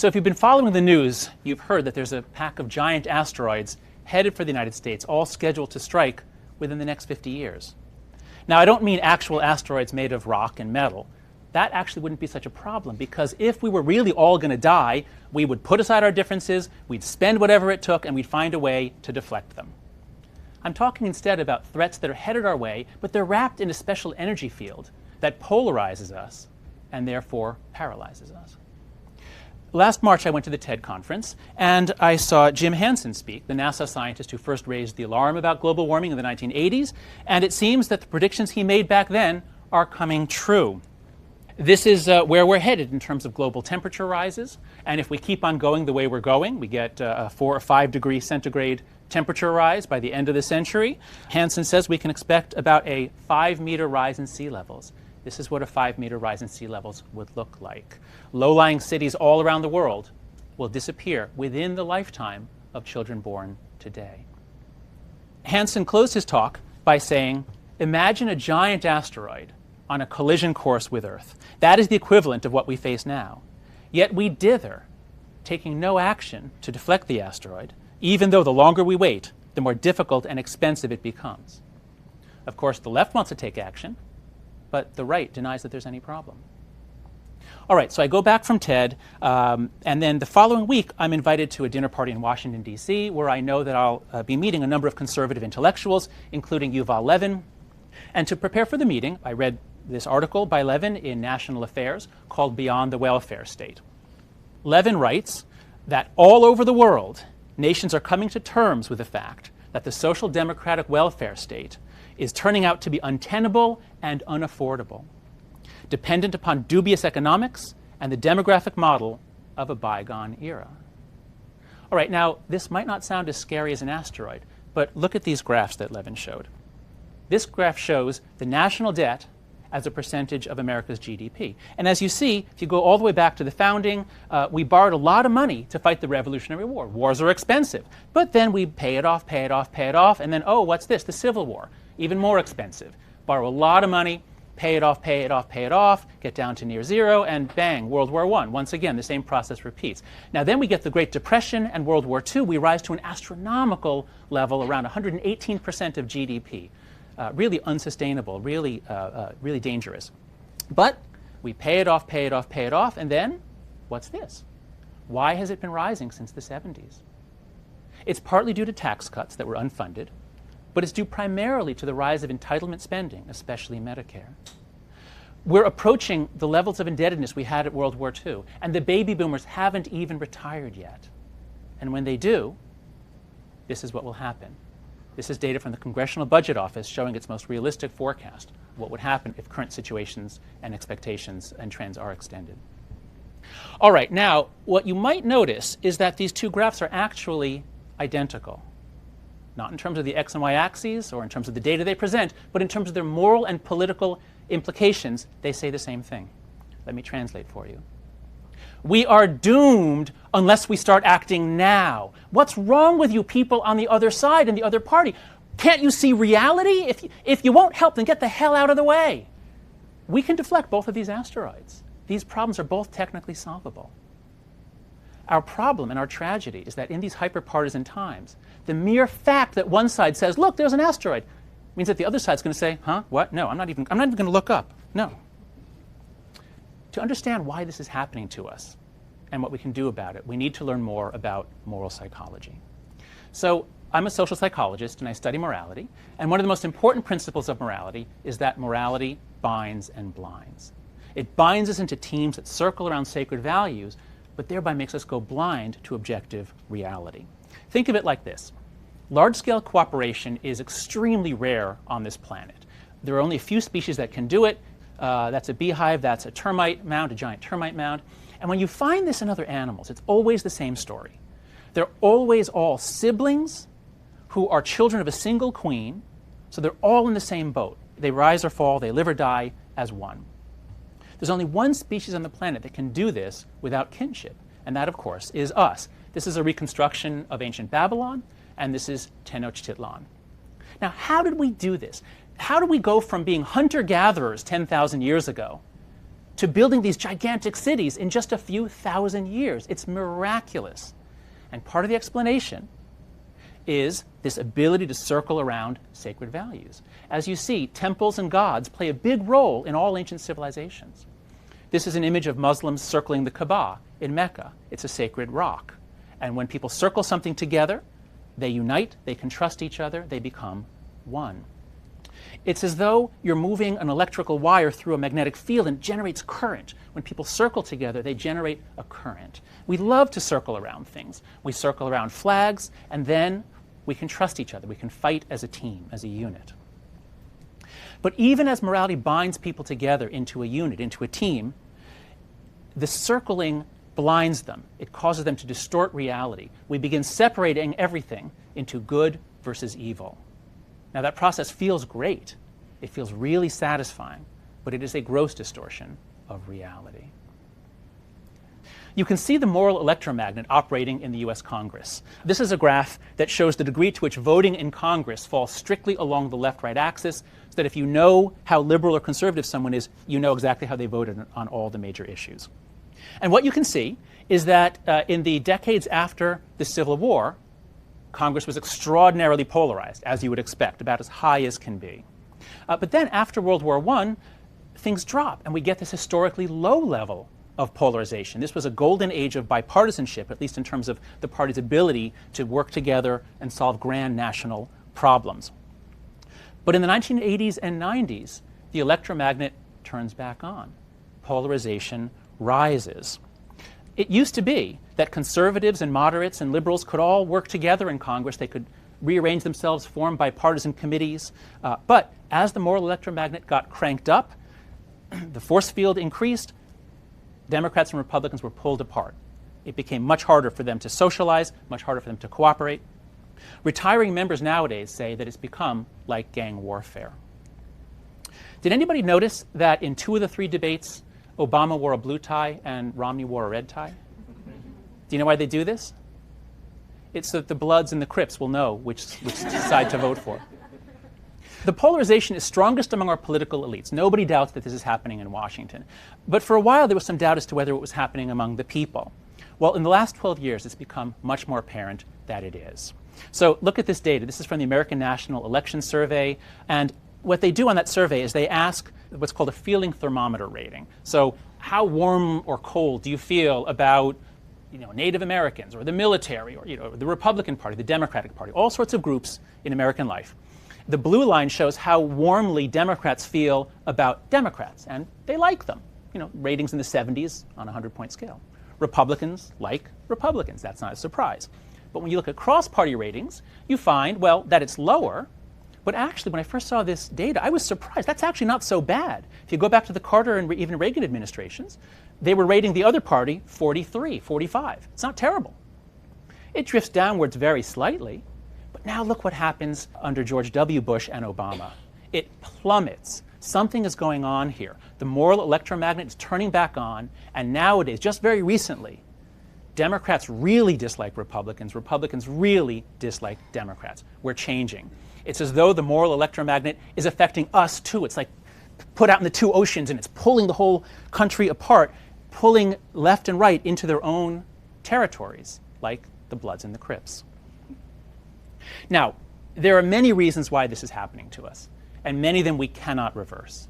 So if you've been following the news, you've heard that there's a pack of giant asteroids headed for the United States, all scheduled to strike within the next 50 years. Now, I don't mean actual asteroids made of rock and metal. That actually wouldn't be such a problem, because if we were really all going to die, we would put aside our differences, we'd spend whatever it took, and we'd find a way to deflect them. I'm talking instead about threats that are headed our way, but they're wrapped in a special energy field that polarizes us and therefore paralyzes us. Last March, I went to the TED conference, and I saw Jim Hansen speak, the NASA scientist who first raised the alarm about global warming in the 1980s, and it seems that the predictions he made back then are coming true. This is where we're headed in terms of global temperature rises, and if we keep on going the way we're going, we get a 4 or 5 degree centigrade temperature rise by the end of the century. Hansen says we can expect about a 5-meter rise in sea levels. This is what a 5-meter rise in sea levels would look like. Low-lying cities all around the world will disappear within the lifetime of children born today. Hansen closed his talk by saying, imagine a giant asteroid on a collision course with Earth. That is the equivalent of what we face now. Yet we dither, taking no action to deflect the asteroid, even though the longer we wait, the more difficult and expensive it becomes. Of course, the left wants to take action, but the right denies that there's any problem. All right, so I go back from TED, and then the following week, I'm invited to a dinner party in Washington, D.C., where I know that I'll be meeting a number of conservative intellectuals, including Yuval Levin. And to prepare for the meeting, I read this article by Levin in National Affairs called Beyond the Welfare State. Levin writes that all over the world, nations are coming to terms with the fact that the social democratic welfare state is turning out to be untenable and unaffordable, dependent upon dubious economics and the demographic model of a bygone era. All right, now, this might not sound as scary as an asteroid, but look at these graphs that Levin showed. This graph shows the national debt as a percentage of America's GDP. And as you see, if you go all the way back to the founding, we borrowed a lot of money to fight the Revolutionary War. Wars are expensive. But then we pay it off, pay it off, pay it off, and then, oh, what's this? The Civil War. Even more expensive. Borrow a lot of money, pay it off, pay it off, pay it off, get down to near zero, and bang, World War I. Once again, the same process repeats. Now then we get the Great Depression and World War II. We rise to an astronomical level, around 118% of GDP. Really unsustainable, really dangerous. But we pay it off, pay it off, pay it off, and then what's this? Why has it been rising since the 70s? It's partly due to tax cuts that were unfunded, but it's due primarily to the rise of entitlement spending, especially Medicare. We're approaching the levels of indebtedness we had at World War II, and the baby boomers haven't even retired yet. And when they do, this is what will happen. This is data from the Congressional Budget Office showing its most realistic forecast of what would happen if current situations and expectations and trends are extended. All right, now, what you might notice is that these two graphs are actually identical. Not in terms of the X and Y axes or in terms of the data they present, but in terms of their moral and political implications, they say the same thing. Let me translate for you. We are doomed unless we start acting now. What's wrong with you people on the other side and the other party? Can't you see reality? If you won't help, then get the hell out of the way. We can deflect both of these asteroids. These problems are both technically solvable. Our problem and our tragedy is that in these hyper-partisan times, the mere fact that one side says, look, there's an asteroid, means that the other side's going to say, huh, what? No, I'm not even going to look up. No. To understand why this is happening to us and what we can do about it, we need to learn more about moral psychology. So I'm a social psychologist and I study morality, and one of the most important principles of morality is that morality binds and blinds. It binds us into teams that circle around sacred values, but thereby makes us go blind to objective reality. Think of it like this. Large-scale cooperation is extremely rare on this planet. There are only a few species that can do it. That's a beehive, that's a termite mound, a giant termite mound. And when you find this in other animals, it's always the same story. They're always all siblings who are children of a single queen, so they're all in the same boat. They rise or fall, they live or die as one. There's only one species on the planet that can do this without kinship, and that, of course, is us. This is a reconstruction of ancient Babylon, and this is Tenochtitlan. Now, how did we do this? How do we go from being hunter-gatherers 10,000 years ago to building these gigantic cities in just a few thousand years. It's miraculous. And part of the explanation is this ability to circle around sacred values. As you see, temples and gods play a big role in all ancient civilizations. This is an image of Muslims circling the Kaaba in Mecca. It's a sacred rock. And when people circle something together, they unite, they can trust each other, they become one. It's as though you're moving an electrical wire through a magnetic field and it generates current. When people circle together, they generate a current. We love to circle around things. We circle around flags, and then we can trust each other. We can fight as a team, as a unit. But even as morality binds people together into a unit, into a team, the circling blinds them. It causes them to distort reality. We begin separating everything into good versus evil. Now, that process feels great. It feels really satisfying, but it is a gross distortion of reality. You can see the moral electromagnet operating in the US Congress. This is a graph that shows the degree to which voting in Congress falls strictly along the left-right axis, so that if you know how liberal or conservative someone is, you know exactly how they voted on all the major issues. And what you can see is that in the decades after the Civil War, Congress was extraordinarily polarized, as you would expect, about as high as can be. But then after World War I, things drop, and we get this historically low level of polarization. This was a golden age of bipartisanship, at least in terms of the party's ability to work together and solve grand national problems. But in the 1980s and 90s, the electromagnet turns back on. Polarization rises. It used to be that conservatives and moderates and liberals could all work together in Congress. They could rearrange themselves, form bipartisan committees. But as the moral electromagnet got cranked up, the force field increased, Democrats and Republicans were pulled apart. It became much harder for them to socialize, much harder for them to cooperate. Retiring members nowadays say that it's become like gang warfare. Did anybody notice that in 2 of the 3 debates, Obama wore a blue tie and Romney wore a red tie? Do you know why they do this? It's so that the Bloods and the Crips will know which side to vote for. The polarization is strongest among our political elites. Nobody doubts that this is happening in Washington. But for a while, there was some doubt as to whether it was happening among the people. Well, in the last 12 years, it's become much more apparent that it is. So look at this data. This is from the American National Election Survey. And what they do on that survey is they ask what's called a feeling thermometer rating. So how warm or cold do you feel about Native Americans or the military or the Republican Party, the Democratic Party, all sorts of groups in American life. The blue line shows how warmly Democrats feel about Democrats, and they like them. Ratings in the 70s on a 100-point scale. Republicans like Republicans. That's not a surprise. But when you look at cross-party ratings, you find, well, that it's lower. But actually, when I first saw this data, I was surprised. That's actually not so bad. If you go back to the Carter and even Reagan administrations, they were rating the other party 43, 45. It's not terrible. It drifts downwards very slightly. But now look what happens under George W. Bush and Obama. It plummets. Something is going on here. The moral electromagnet is turning back on, and nowadays, just very recently, Democrats really dislike Republicans. Republicans really dislike Democrats. We're changing. It's as though the moral electromagnet is affecting us too. It's like put out in the 2 oceans, and it's pulling the whole country apart, pulling left and right into their own territories, like the Bloods and the Crips. Now, there are many reasons why this is happening to us, and many of them we cannot reverse.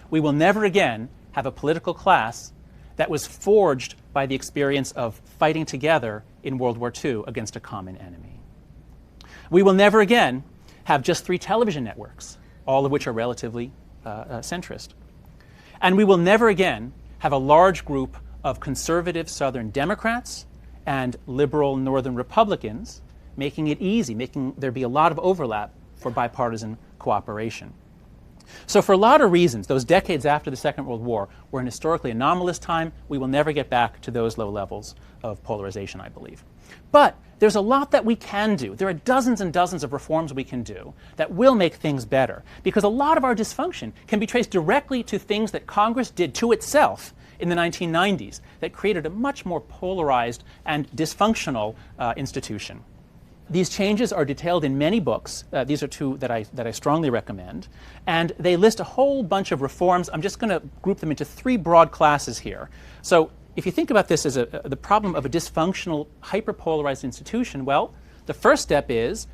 We will never again have a political class that was forged by the experience of fighting together in World War II against a common enemy. We will never again have just 3 television networks, all of which are relatively centrist. And we will never again have a large group of conservative Southern Democrats and liberal Northern Republicans making it easy, making there be a lot of overlap for bipartisan cooperation. So for a lot of reasons, those decades after the Second World War were an historically anomalous time. We will never get back to those low levels of polarization, I believe. But there's a lot that we can do. There are dozens and dozens of reforms we can do that will make things better, because a lot of our dysfunction can be traced directly to things that Congress did to itself in the 1990s that created a much more polarized and dysfunctional institution. These changes are detailed in many books. These are two that I strongly recommend. And they list a whole bunch of reforms. I'm just going to group them into three broad classes here. So if you think about this as the problem of a dysfunctional, hyperpolarized institution, well, the first step is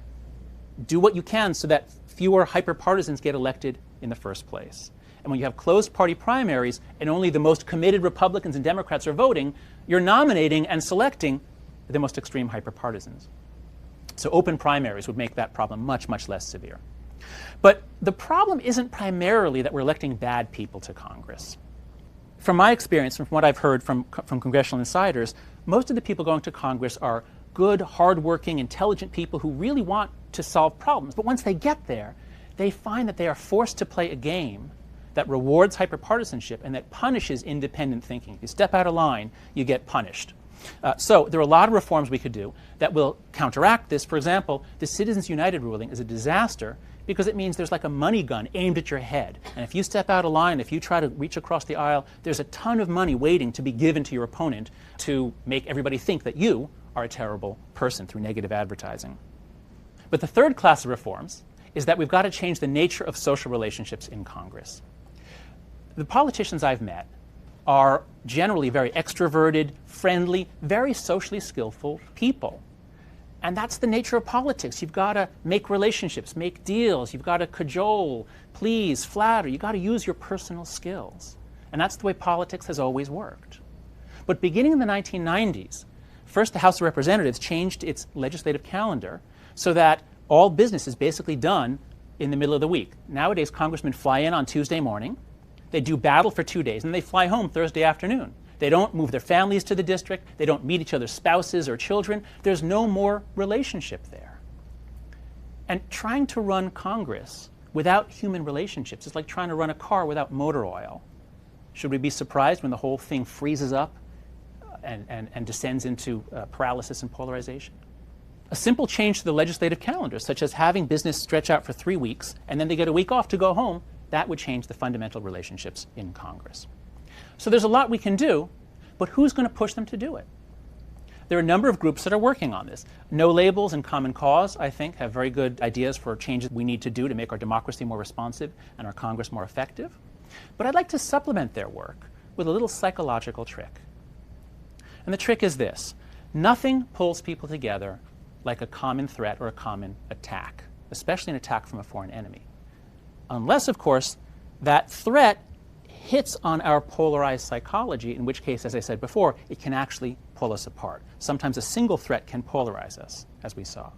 do what you can so that fewer hyperpartisans get elected in the first place. And when you have closed party primaries and only the most committed Republicans and Democrats are voting, you're nominating and selecting the most extreme hyperpartisans. So open primaries would make that problem much, much less severe. But the problem isn't primarily that we're electing bad people to Congress. From my experience, from what I've heard from congressional insiders, most of the people going to Congress are good, hardworking, intelligent people who really want to solve problems. But once they get there, they find that they are forced to play a game that rewards hyperpartisanship and that punishes independent thinking. If you step out of line, you get punished. So there are a lot of reforms we could do that will counteract this. For example, the Citizens United ruling is a disaster because it means there's like a money gun aimed at your head. And if you step out of line, if you try to reach across the aisle, there's a ton of money waiting to be given to your opponent to make everybody think that you are a terrible person through negative advertising. But the third class of reforms is that we've got to change the nature of social relationships in Congress. The politicians I've met are generally very extroverted, friendly, very socially skillful people. And that's the nature of politics. You've got to make relationships, make deals. You've got to cajole, please, flatter. You've got to use your personal skills. And that's the way politics has always worked. But beginning in the 1990s, first the House of Representatives changed its legislative calendar so that all business is basically done in the middle of the week. Nowadays, congressmen fly in on Tuesday morning. They do battle for 2 days, and they fly home Thursday afternoon. They don't move their families to the district. They don't meet each other's spouses or children. There's no more relationship there. And trying to run Congress without human relationships is like trying to run a car without motor oil. Should we be surprised when the whole thing freezes up and descends into paralysis and polarization? A simple change to the legislative calendar, such as having business stretch out for 3 weeks, and then they get a week off to go home, that would change the fundamental relationships in Congress. So there's a lot we can do, but who's going to push them to do it? There are a number of groups that are working on this. No Labels and Common Cause, I think, have very good ideas for changes we need to do to make our democracy more responsive and our Congress more effective. But I'd like to supplement their work with a little psychological trick. And the trick is this. Nothing pulls people together like a common threat or a common attack, especially an attack from a foreign enemy. Unless, of course, that threat hits on our polarized psychology, in which case, as I said before, it can actually pull us apart. Sometimes a single threat can polarize us, as we saw.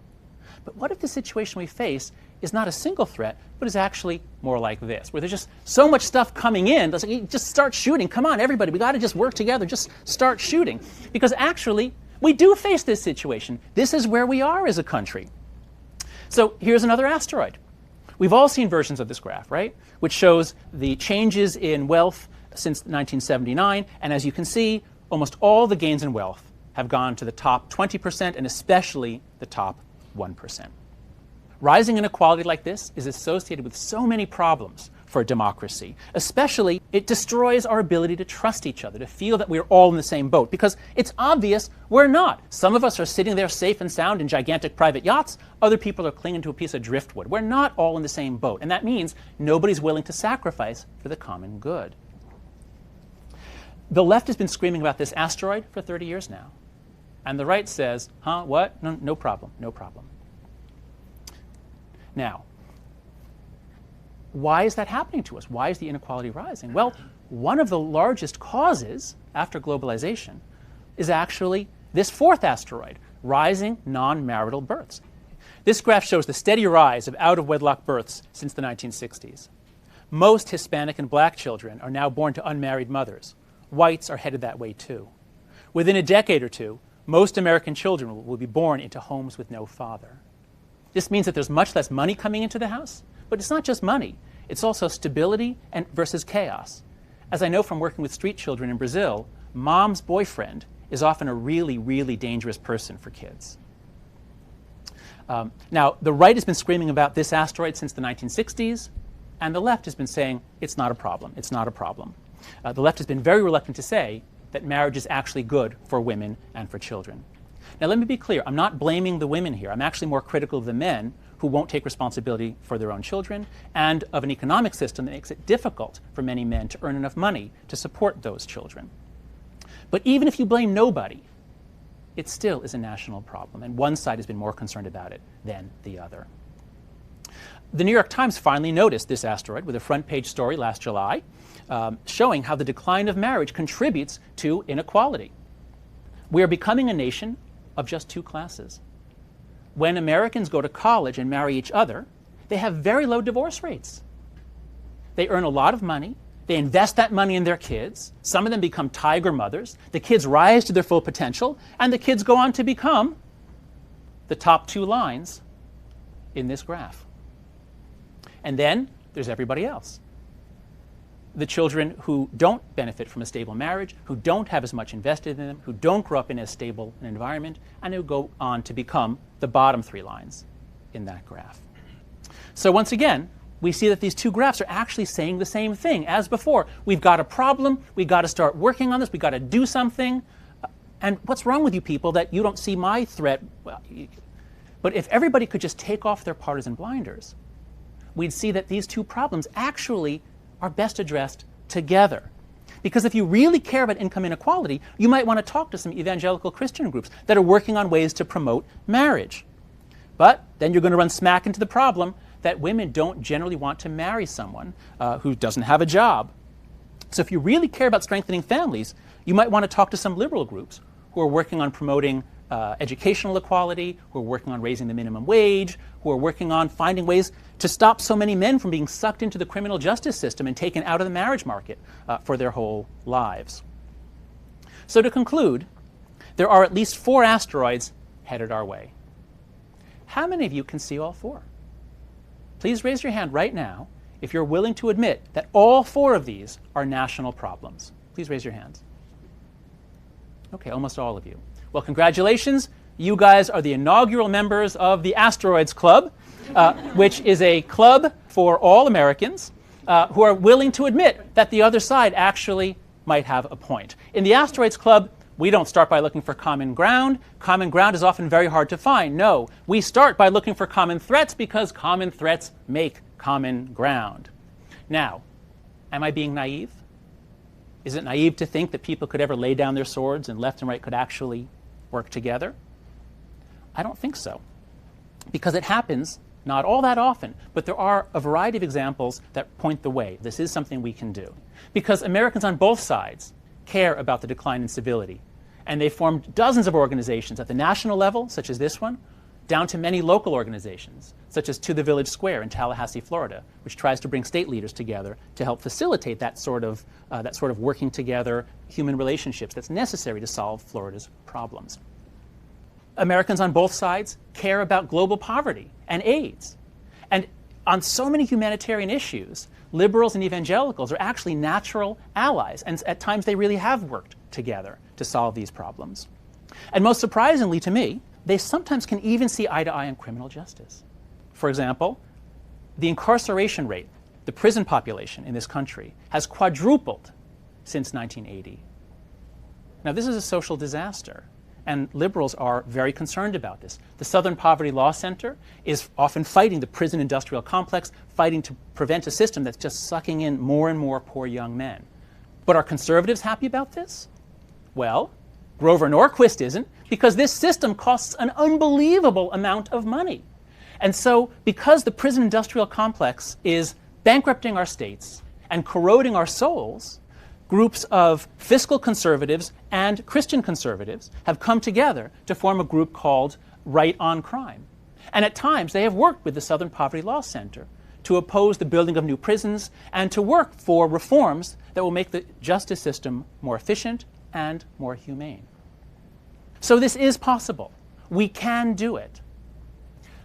But what if the situation we face is not a single threat, but is actually more like this, where there's just so much stuff coming in, just start shooting. Come on, everybody, we got to just work together, just start shooting. Because actually, we do face this situation. This is where we are as a country. So here's another asteroid. We've all seen versions of this graph, right? Which shows the changes in wealth since 1979. And as you can see, almost all the gains in wealth have gone to the top 20% and especially the top 1%. Rising inequality like this is associated with so many problems for a democracy. Especially, it destroys our ability to trust each other, to feel that we're all in the same boat, because it's obvious we're not. Some of us are sitting there safe and sound in gigantic private yachts. Other people are clinging to a piece of driftwood. We're not all in the same boat, and that means nobody's willing to sacrifice for the common good. The left has been screaming about this asteroid for 30 years now, and the right says, huh, what? No problem, no problem. Now, why is that happening to us? Why is the inequality rising? Well, one of the largest causes after globalization is actually this fourth asteroid, rising non-marital births. This graph shows the steady rise of out-of-wedlock births since the 1960s. Most Hispanic and black children are now born to unmarried mothers. Whites are headed that way too. Within a decade or two, most American children will be born into homes with no father. This means that there's much less money coming into the house, but it's not just money. It's also stability versus chaos. As I know from working with street children in Brazil, mom's boyfriend is often a really, really dangerous person for kids. Now, the right has been screaming about this asteroid since the 1960s, and the left has been saying it's not a problem, it's not a problem. The left has been very reluctant to say that marriage is actually good for women and for children. Now, let me be clear. I'm not blaming the women here. I'm actually more critical of the men who won't take responsibility for their own children and of an economic system that makes it difficult for many men to earn enough money to support those children. But even if you blame nobody, it still is a national problem, and one side has been more concerned about it than the other. The New York Times finally noticed this asteroid with a front-page story last July showing how the decline of marriage contributes to inequality. We are becoming a nation of just two classes. When Americans go to college and marry each other, they have very low divorce rates. They earn a lot of money. They invest that money in their kids. Some of them become tiger mothers. The kids rise to their full potential, and the kids go on to become the top two lines in this graph. And then there's everybody else. The children who don't benefit from a stable marriage, who don't have as much invested in them, who don't grow up in as stable an environment, and who go on to become the bottom three lines in that graph. So once again, we see that these two graphs are actually saying the same thing as before. We've got a problem. We've got to start working on this. We've got to do something. And what's wrong with you people that you don't see my threat? Well, but if everybody could just take off their partisan blinders, we'd see that these two problems actually are best addressed together. Because if you really care about income inequality, you might want to talk to some evangelical Christian groups that are working on ways to promote marriage. But then you're going to run smack into the problem that women don't generally want to marry someone who doesn't have a job. So if you really care about strengthening families, you might want to talk to some liberal groups who are working on promoting educational equality, who are working on raising the minimum wage, who are working on finding ways to stop so many men from being sucked into the criminal justice system and taken out of the marriage market for their whole lives. So to conclude, there are at least 4 asteroids headed our way. How many of you can see all 4? Please raise your hand right now if you're willing to admit that all 4 of these are national problems. Please raise your hands. Okay, almost all of you. Well, congratulations. You guys are the inaugural members of the Asteroids Club, which is a club for all Americans who are willing to admit that the other side actually might have a point. In the Asteroids Club, we don't start by looking for common ground. Common ground is often very hard to find. No, we start by looking for common threats because common threats make common ground. Now, am I being naive? Is it naive to think that people could ever lay down their swords and left and right could actually work together? I don't think so. Because it happens not all that often, but there are a variety of examples that point the way. This is something we can do. Because Americans on both sides care about the decline in civility. And they formed dozens of organizations at the national level, such as this one, down to many local organizations, such as To the Village Square in Tallahassee, Florida, which tries to bring state leaders together to help facilitate that sort of working together human relationships that's necessary to solve Florida's problems. Americans on both sides care about global poverty and AIDS. And on so many humanitarian issues, liberals and evangelicals are actually natural allies, and at times they really have worked together to solve these problems. And most surprisingly to me, they sometimes can even see eye to eye on criminal justice. For example, the incarceration rate, the prison population in this country, has quadrupled since 1980. Now, this is a social disaster, and liberals are very concerned about this. The Southern Poverty Law Center is often fighting the prison industrial complex, fighting to prevent a system that's just sucking in more and more poor young men. But are conservatives happy about this? Well, Grover Norquist isn't, because this system costs an unbelievable amount of money. And so, because the prison industrial complex is bankrupting our states and corroding our souls, groups of fiscal conservatives and Christian conservatives have come together to form a group called Right on Crime. And at times, they have worked with the Southern Poverty Law Center to oppose the building of new prisons and to work for reforms that will make the justice system more efficient and more humane. So this is possible. We can do it.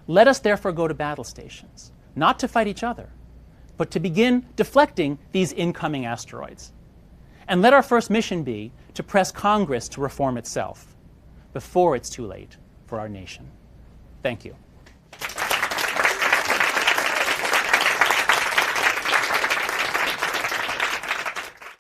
Let us therefore go to battle stations, not to fight each other, but to begin deflecting these incoming asteroids. And let our first mission be to press Congress to reform itself before it's too late for our nation. Thank you.